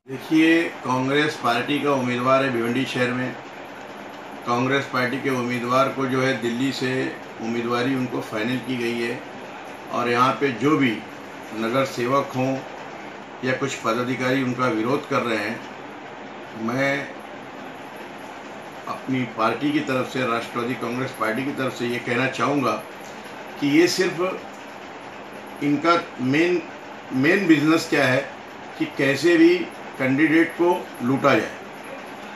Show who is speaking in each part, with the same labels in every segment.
Speaker 1: देखिए, कांग्रेस पार्टी का उम्मीदवार है भिवंडी शहर में। कांग्रेस पार्टी के उम्मीदवार को जो है दिल्ली से उम्मीदवारी उनको फाइनल की गई है और यहाँ पे जो भी नगर सेवक हों या कुछ पदाधिकारी उनका विरोध कर रहे हैं, मैं अपनी पार्टी की तरफ से, राष्ट्रवादी कांग्रेस पार्टी की तरफ से ये कहना चाहूँगा कि ये सिर्फ इनका मेन बिजनेस क्या है कि कैसे भी कैंडिडेट को लूटा जाए,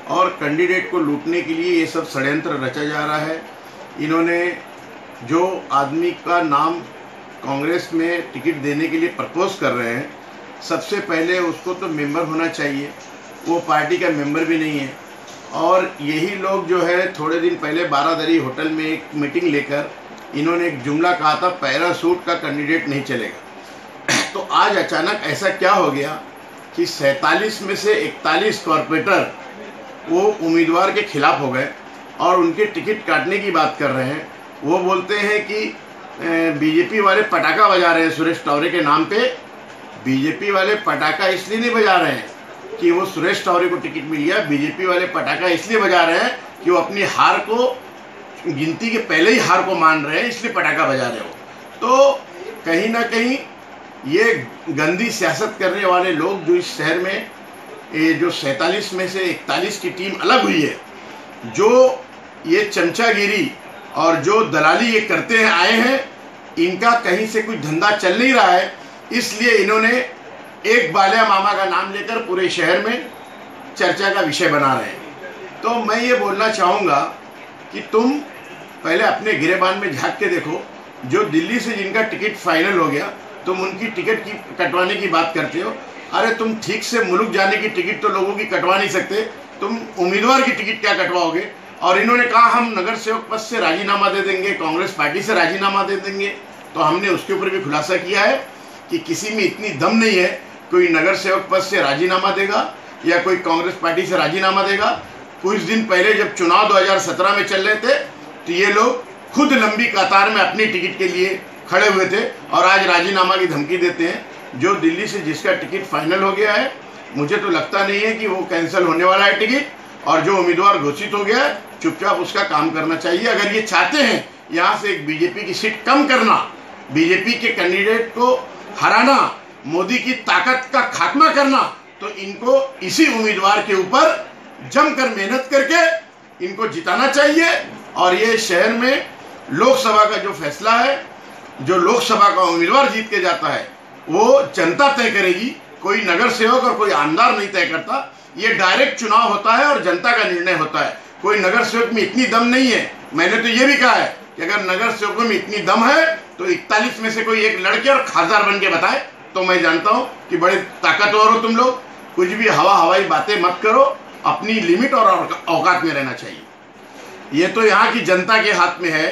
Speaker 1: और कैंडिडेट को लूटने के लिए ये सब षड्यंत्र रचा जा रहा है। इन्होंने जो आदमी का नाम कांग्रेस में टिकट देने के लिए प्रपोज कर रहे हैं, सबसे पहले उसको तो मेंबर होना चाहिए, वो पार्टी का मेंबर भी नहीं है। और यही लोग जो है थोड़े दिन पहले बारादरी होटल में एक मीटिंग लेकर इन्होंने एक जुमला कहा था, पैरासूट का कैंडिडेट नहीं चलेगा। तो आज अचानक ऐसा क्या हो गया कि 47 में से 41 कॉर्पोरेटर वो उम्मीदवार के खिलाफ हो गए और उनके टिकट काटने की बात कर रहे हैं। वो बोलते हैं कि बीजेपी वाले पटाखा बजा रहे हैं सुरेश टौरे के नाम पे। बीजेपी वाले पटाखा इसलिए नहीं बजा रहे हैं कि वो सुरेश टौरे को टिकट मिल गया, बीजेपी वाले पटाखा इसलिए बजा रहे हैं कि वो अपनी हार को, गिनती के पहले ही हार को मान रहे हैं, इसलिए पटाखा बजा रहे हो। तो कहीं ना कहीं ये गंदी सियासत करने वाले लोग जो इस शहर में ये जो 47 में से 41 की टीम अलग हुई है, जो ये चमचागिरी और जो दलाली ये करते हैं आए हैं, इनका कहीं से कुछ धंधा चल नहीं रहा है। इसलिए इन्होंने एक बालिया मामा का नाम लेकर पूरे शहर में चर्चा का विषय बना रहे हैं। तो मैं ये बोलना चाहूँगा कि तुम पहले अपने गिरेबान में झांक के देखो। जो दिल्ली से जिनका टिकट फाइनल हो गया, तुम उनकी टिकट की कटवाने की बात करते हो। अरे तुम ठीक से मुल्क जाने की टिकट तो लोगों की कटवा नहीं सकते, तुम उम्मीदवार की टिकट क्या कटवाओगे। और इन्होंने कहा हम नगर सेवक पद से राजीनामा दे देंगे, कांग्रेस पार्टी से राजीनामा दे देंगे। तो हमने उसके ऊपर भी खुलासा किया है कि किसी में इतनी दम नहीं है कोई नगर सेवक पद से राजीनामा देगा या कोई कांग्रेस पार्टी से राजीनामा देगा। कुछ दिन पहले जब चुनाव 2017 में चल रहे थे तो ये लोग खुद लंबी कतार में अपनी टिकट के लिए खड़े हुए थे और आज राजीनामा की धमकी देते हैं। जो दिल्ली से जिसका टिकट फाइनल हो गया है, मुझे तो लगता नहीं है कि वो कैंसिल होने वाला है टिकट, और जो उम्मीदवार घोषित हो गया है चुपचाप उसका काम करना चाहिए। अगर ये चाहते हैं यहाँ से एक बीजेपी की सीट कम करना, बीजेपी के कैंडिडेट को हराना, मोदी की ताकत का खात्मा करना, तो इनको इसी उम्मीदवार के ऊपर जमकर मेहनत करके इनको जिताना चाहिए। और ये शहर में लोकसभा का जो फैसला है, जो लोकसभा का उम्मीदवार जीत के जाता है वो जनता तय करेगी, कोई नगर सेवक और कोई आमदार नहीं तय करता। ये डायरेक्ट चुनाव होता है और जनता का निर्णय होता है। कोई नगर सेवक में इतनी दम नहीं है। मैंने तो ये भी कहा है कि अगर नगर सेवकों में इतनी दम है तो 41 में से कोई एक लड़के और खासदार बन के बताए, तो मैं जानता हूँ कि बड़े ताकतवर हो तुम लोग। कुछ भी हवाई बातें मत करो, अपनी लिमिट और औकात में रहना चाहिए। ये तो यहाँ की जनता के हाथ में है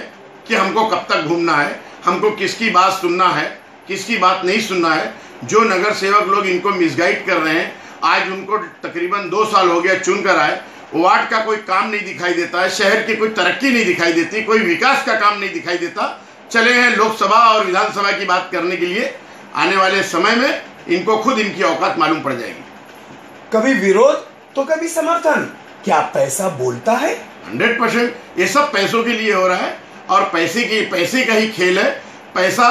Speaker 1: कि हमको कब तक घूमना है, हमको किसकी बात सुनना है, किसकी बात नहीं सुनना है। जो नगर सेवक लोग इनको मिसगाइड कर रहे हैं, आज उनको तकरीबन 2 साल हो गया चुन कर आए, वार्ड का कोई काम नहीं दिखाई देता है, शहर की कोई तरक्की नहीं दिखाई देती, कोई विकास का काम नहीं दिखाई देता। चले हैं लोकसभा और विधानसभा की बात करने के लिए। आने वाले समय में इनको खुद इनकी औकात मालूम पड़ जाएगी।
Speaker 2: कभी विरोध तो कभी समर्थन, क्या पैसा बोलता है?
Speaker 1: 100% ये सब पैसों के लिए हो रहा है और पैसे का ही खेल है। पैसा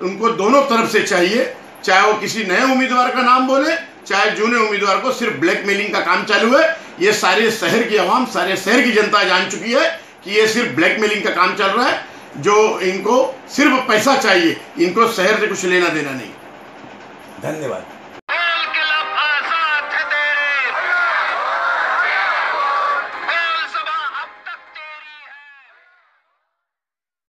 Speaker 1: उनको दोनों तरफ से चाहिए, चाहे वो किसी नए उम्मीदवार का नाम बोले, चाहे जूने उम्मीदवार को। सिर्फ ब्लैकमेलिंग का काम चालू है। ये सारे शहर की आवाम, सारे शहर की जनता जान चुकी है कि ये सिर्फ ब्लैकमेलिंग का काम चल रहा है। जो इनको सिर्फ पैसा चाहिए, इनको शहर से कुछ लेना देना नहीं।
Speaker 2: धन्यवाद।